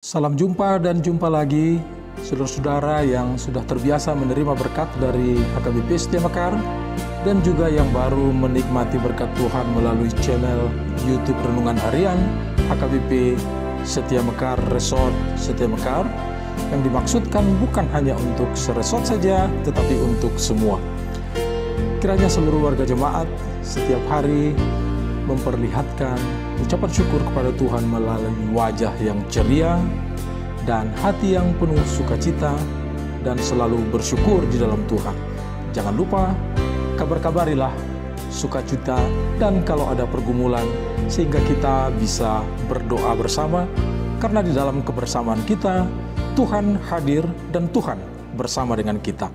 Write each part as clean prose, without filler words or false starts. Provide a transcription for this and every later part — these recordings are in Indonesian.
Salam jumpa dan jumpa lagi saudara-saudara yang sudah terbiasa menerima berkat dari HKBP Setia Mekar dan juga yang baru menikmati berkat Tuhan melalui channel YouTube Renungan Harian HKBP Setia Mekar Resort Setia Mekar, yang dimaksudkan bukan hanya untuk seresort saja tetapi untuk semua. Kiranya seluruh warga jemaat setiap hari memperlihatkan ucapan syukur kepada Tuhan melalui wajah yang ceria dan hati yang penuh sukacita dan selalu bersyukur di dalam Tuhan. Jangan lupa kabar-kabarilah sukacita dan kalau ada pergumulan, sehingga kita bisa berdoa bersama, karena di dalam kebersamaan kita Tuhan hadir dan Tuhan bersama dengan kita.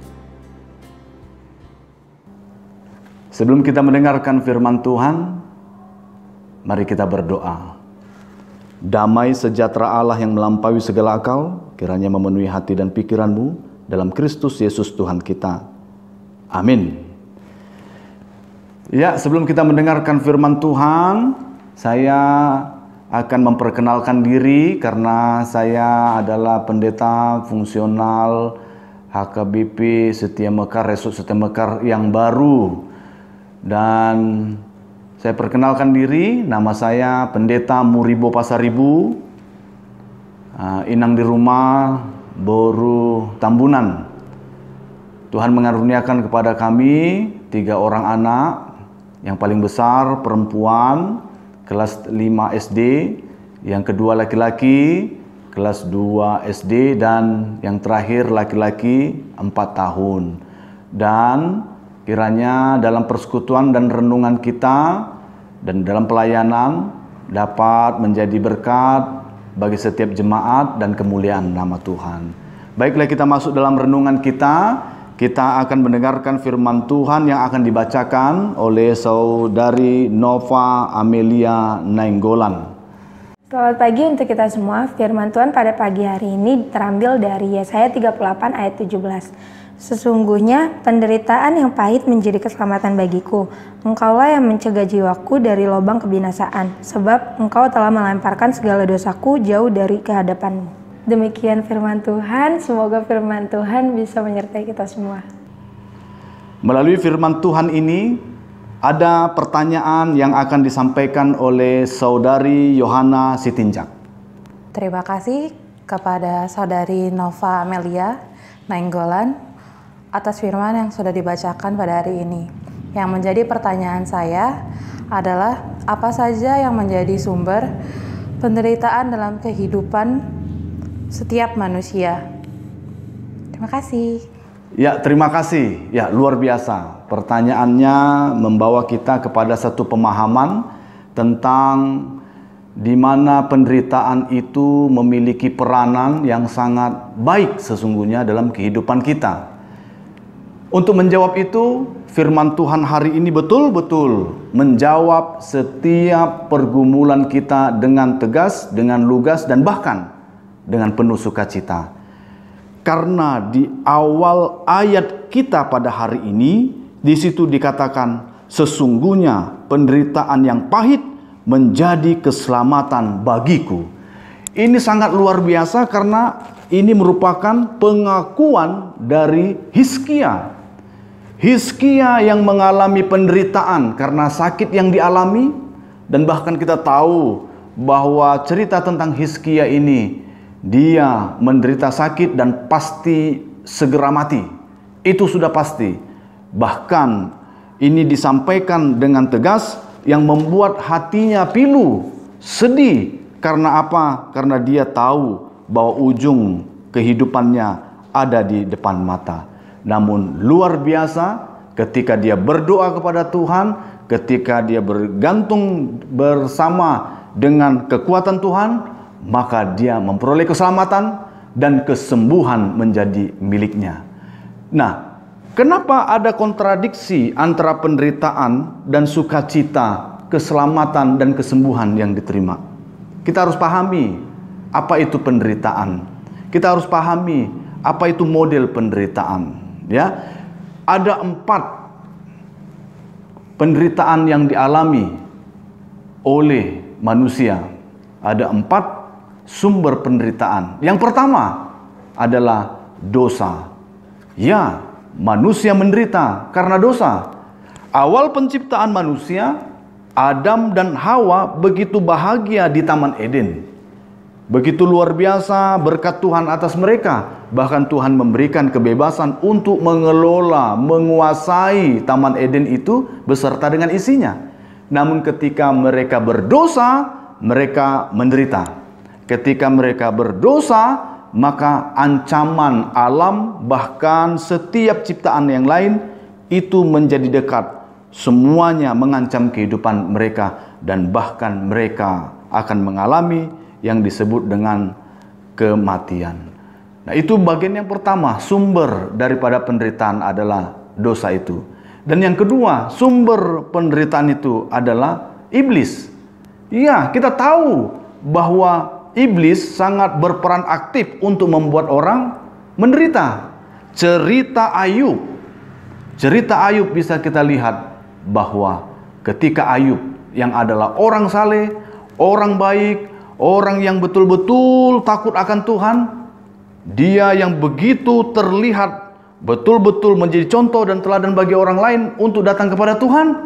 Sebelum kita mendengarkan firman Tuhan, mari kita berdoa. Damai sejahtera Allah yang melampaui segala akal, kiranya memenuhi hati dan pikiranmu dalam Kristus Yesus Tuhan kita. Amin. Ya, sebelum kita mendengarkan firman Tuhan, saya akan memperkenalkan diri karena saya adalah pendeta fungsional HKBP Setia Mekar, Resort Setia Mekar yang baru. Dan saya perkenalkan diri, nama saya Pendeta Muribo Pasaribu, inang di rumah, Boru Tambunan. Tuhan mengaruniakan kepada kami 3 orang anak, yang paling besar perempuan, kelas 5 SD, yang kedua laki-laki, kelas 2 SD, dan yang terakhir laki-laki 4 tahun. Dan kiranya dalam persekutuan dan renungan kita dan dalam pelayanan dapat menjadi berkat bagi setiap jemaat dan kemuliaan nama Tuhan. Baiklah, kita masuk dalam renungan kita. Kita akan mendengarkan firman Tuhan yang akan dibacakan oleh saudari Nova Amelia Nainggolan. Selamat pagi untuk kita semua. Firman Tuhan pada pagi hari ini terambil dari Yesaya 38 ayat 17. Sesungguhnya penderitaan yang pahit menjadi keselamatan bagiku. Engkaulah yang mencegah jiwaku dari lubang kebinasaan, sebab engkau telah melemparkan segala dosaku jauh dari kehadapanmu. Demikian firman Tuhan, semoga firman Tuhan bisa menyertai kita semua. Melalui firman Tuhan ini, ada pertanyaan yang akan disampaikan oleh saudari Yohana Sitinjak. Terima kasih kepada saudari Nova Amelia Nainggolan atas firman yang sudah dibacakan pada hari ini. Yang menjadi pertanyaan saya adalah, apa saja yang menjadi sumber penderitaan dalam kehidupan setiap manusia? Terima kasih. Ya, terima kasih. Ya, luar biasa. Pertanyaannya membawa kita kepada satu pemahaman tentang di mana penderitaan itu memiliki peranan yang sangat baik sesungguhnya dalam kehidupan kita. Untuk menjawab itu, firman Tuhan hari ini betul-betul menjawab setiap pergumulan kita dengan tegas, dengan lugas, dan bahkan dengan penuh sukacita. Karena di awal ayat kita pada hari ini, di situ dikatakan, sesungguhnya penderitaan yang pahit menjadi keselamatan bagiku. Ini sangat luar biasa karena ini merupakan pengakuan dari Hizkia. Hizkia yang mengalami penderitaan karena sakit yang dialami, dan bahkan kita tahu bahwa cerita tentang Hizkia ini, dia menderita sakit dan pasti segera mati. Itu sudah pasti. Bahkan ini disampaikan dengan tegas yang membuat hatinya pilu, sedih. Karena apa? Karena dia tahu bahwa ujung kehidupannya ada di depan mata. Namun luar biasa ketika dia berdoa kepada Tuhan, ketika dia bergantung bersama dengan kekuatan Tuhan, maka dia memperoleh keselamatan dan kesembuhan menjadi miliknya. Nah, kenapa ada kontradiksi antara penderitaan dan sukacita, keselamatan dan kesembuhan yang diterima? Kita harus pahami apa itu penderitaan. Kita harus pahami apa itu model penderitaan. Ya, ada 4 penderitaan yang dialami oleh manusia. Ada 4 sumber penderitaan. Yang pertama adalah dosa. Ya, manusia menderita karena dosa. Awal penciptaan manusia, Adam dan Hawa begitu bahagia di Taman Eden. Begitu luar biasa berkat Tuhan atas mereka. Bahkan Tuhan memberikan kebebasan untuk mengelola, menguasai Taman Eden itu beserta dengan isinya. Namun ketika mereka berdosa, mereka menderita. Ketika mereka berdosa, maka ancaman alam, bahkan setiap ciptaan yang lain itu menjadi dekat. Semuanya mengancam kehidupan mereka, dan bahkan mereka akan mengalami yang disebut dengan kematian. Nah, itu bagian yang pertama, sumber daripada penderitaan adalah dosa itu. Dan yang kedua, sumber penderitaan itu adalah iblis. Iya, kita tahu bahwa iblis sangat berperan aktif untuk membuat orang menderita. Cerita Ayub bisa kita lihat bahwa ketika Ayub yang adalah orang saleh, orang baik, orang yang betul-betul takut akan Tuhan, dia yang begitu terlihat betul-betul menjadi contoh dan teladan bagi orang lain untuk datang kepada Tuhan,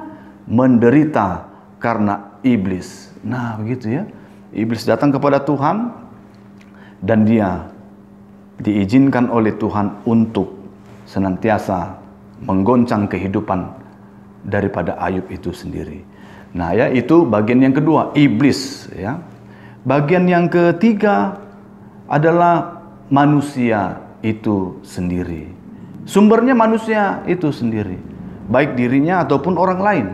menderita karena iblis. Nah, begitu ya. Iblis datang kepada Tuhan dan dia diizinkan oleh Tuhan untuk senantiasa menggoncang kehidupan daripada Ayub itu sendiri. Nah, ya, itu bagian yang kedua, iblis, ya. Bagian yang ketiga adalah manusia itu sendiri. Sumbernya manusia itu sendiri, baik dirinya ataupun orang lain.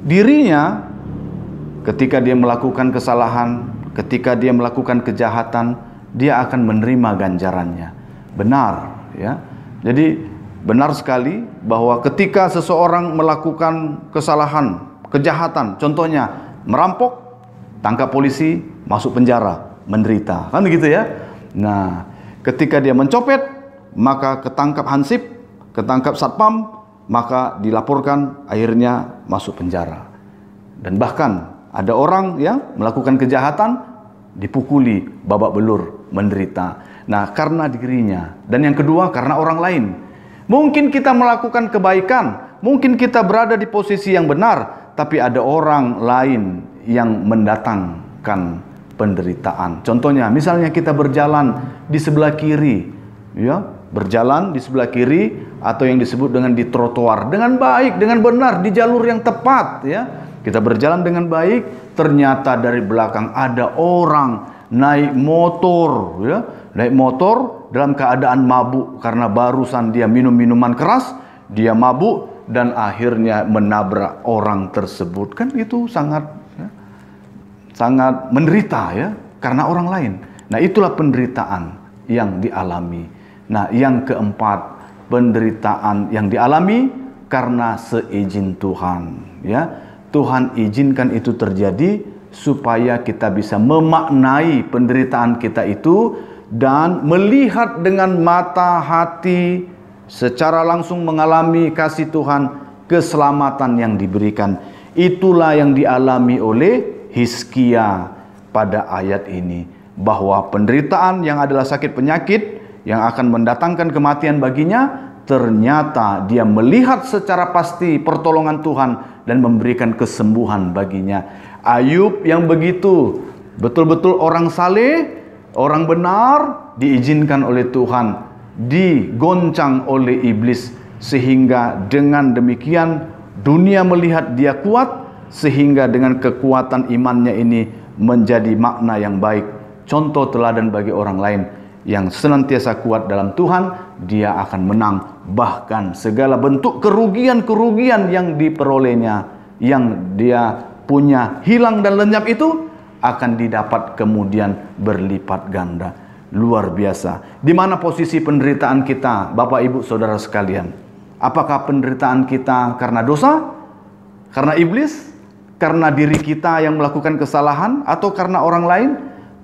Dirinya ketika dia melakukan kesalahan, ketika dia melakukan kejahatan, dia akan menerima ganjarannya. Benar, ya. Jadi benar sekali bahwa ketika seseorang melakukan kesalahan, kejahatan, contohnya merampok, tangkap polisi, masuk penjara, menderita. Kan begitu ya? Nah, ketika dia mencopet, maka ketangkap hansip, ketangkap satpam, maka dilaporkan, akhirnya masuk penjara. Dan bahkan ada orang yang melakukan kejahatan, dipukuli, babak belur, menderita. Nah, karena dirinya. Dan yang kedua, karena orang lain. Mungkin kita melakukan kebaikan, mungkin kita berada di posisi yang benar, tapi ada orang lain yang mendatangkan penderitaan. Contohnya, misalnya kita berjalan di sebelah kiri, ya, berjalan di sebelah kiri atau yang disebut dengan di trotoar dengan baik, dengan benar, di jalur yang tepat, ya. Kita berjalan dengan baik, ternyata dari belakang ada orang naik motor, ya, naik motor dalam keadaan mabuk karena barusan dia minum minuman keras, dia mabuk dan akhirnya menabrak orang tersebut. Kan itu sangat menderita, ya, karena orang lain. Nah, itulah penderitaan yang dialami. Nah, yang keempat, penderitaan yang dialami karena seizin Tuhan, ya. Tuhan izinkan itu terjadi supaya kita bisa memaknai penderitaan kita itu dan melihat dengan mata hati secara langsung mengalami kasih Tuhan, keselamatan yang diberikan. Itulah yang dialami oleh Hizkia pada ayat ini, bahwa penderitaan yang adalah sakit penyakit yang akan mendatangkan kematian baginya, ternyata dia melihat secara pasti pertolongan Tuhan dan memberikan kesembuhan baginya. Ayub yang begitu betul-betul orang saleh, orang benar, diizinkan oleh Tuhan, digoncang oleh iblis, sehingga dengan demikian dunia melihat dia kuat, sehingga dengan kekuatan imannya ini menjadi makna yang baik, contoh teladan bagi orang lain. Yang senantiasa kuat dalam Tuhan, dia akan menang. Bahkan segala bentuk kerugian-kerugian yang diperolehnya, yang dia punya hilang dan lenyap itu, akan didapat kemudian berlipat ganda. Luar biasa. Di mana posisi penderitaan kita, Bapak Ibu Saudara sekalian? Apakah penderitaan kita karena dosa? Karena iblis? Karena diri kita yang melakukan kesalahan? Atau karena orang lain?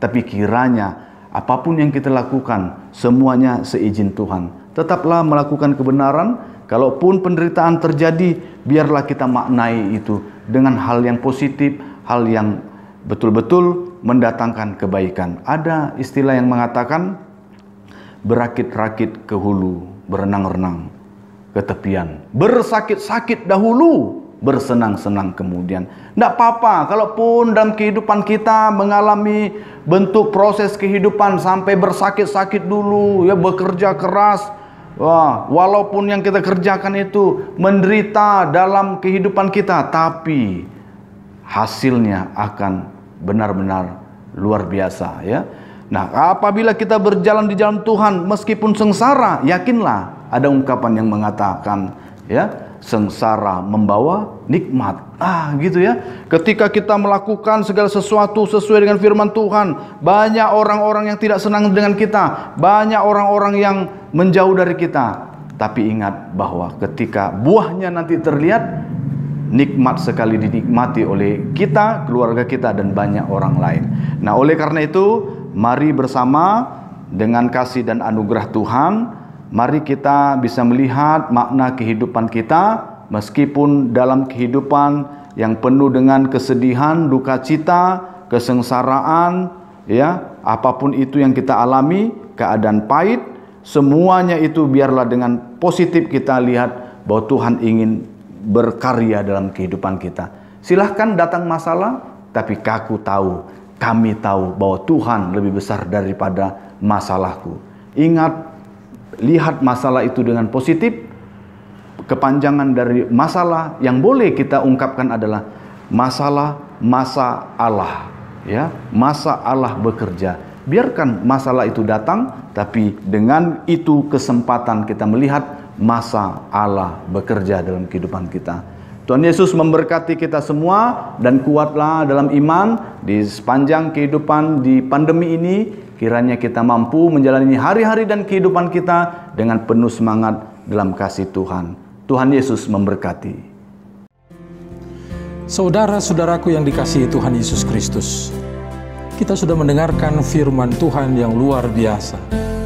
Tapi kiranya apapun yang kita lakukan, semuanya seizin Tuhan. Tetaplah melakukan kebenaran. Kalaupun penderitaan terjadi, biarlah kita maknai itu dengan hal yang positif, hal yang betul-betul mendatangkan kebaikan. Ada istilah yang mengatakan berakit-rakit ke hulu, berenang-renang ke tepian. Bersakit-sakit dahulu, bersenang-senang kemudian. Tidak apa-apa, kalaupun dalam kehidupan kita mengalami bentuk proses kehidupan sampai bersakit-sakit dulu, ya bekerja keras. Wah, walaupun yang kita kerjakan itu menderita dalam kehidupan kita, tapi hasilnya akan benar-benar luar biasa, ya. Nah, apabila kita berjalan di jalan Tuhan meskipun sengsara, yakinlah ada ungkapan yang mengatakan, ya, sengsara membawa nikmat. Gitu ya. Ketika kita melakukan segala sesuatu sesuai dengan firman Tuhan, banyak orang-orang yang tidak senang dengan kita, banyak orang-orang yang menjauh dari kita. Tapi ingat bahwa ketika buahnya nanti terlihat, nikmat sekali dinikmati oleh kita, keluarga kita, dan banyak orang lain. Nah, oleh karena itu, mari bersama dengan kasih dan anugerah Tuhan, mari kita bisa melihat makna kehidupan kita, meskipun dalam kehidupan yang penuh dengan kesedihan, duka cita, kesengsaraan, ya, apapun itu yang kita alami, keadaan pahit, semuanya itu biarlah dengan positif kita lihat bahwa Tuhan ingin berkarya dalam kehidupan kita. Silahkan datang masalah, tapi kami tahu bahwa Tuhan lebih besar daripada masalahku. Ingat, lihat masalah itu dengan positif. Kepanjangan dari masalah yang boleh kita ungkapkan adalah masa Allah, ya, masa Allah bekerja. Biarkan masalah itu datang, tapi dengan itu kesempatan kita melihat masa Allah bekerja dalam kehidupan kita. Tuhan Yesus memberkati kita semua, dan kuatlah dalam iman di sepanjang kehidupan di pandemi ini. Kiranya kita mampu menjalani hari-hari dan kehidupan kita dengan penuh semangat dalam kasih Tuhan. Tuhan Yesus memberkati. Saudara-saudaraku yang dikasihi Tuhan Yesus Kristus, kita sudah mendengarkan firman Tuhan yang luar biasa.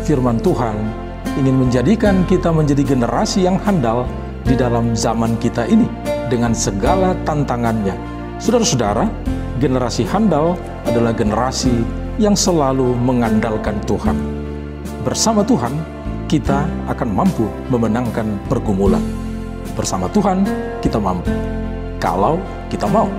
Firman Tuhan ingin menjadikan kita menjadi generasi yang handal di dalam zaman kita ini dengan segala tantangannya. Saudara-saudara, generasi handal adalah generasi yang selalu mengandalkan Tuhan. Bersama Tuhan, kita akan mampu memenangkan pergumulan. Bersama Tuhan, kita mampu, kalau kita mau.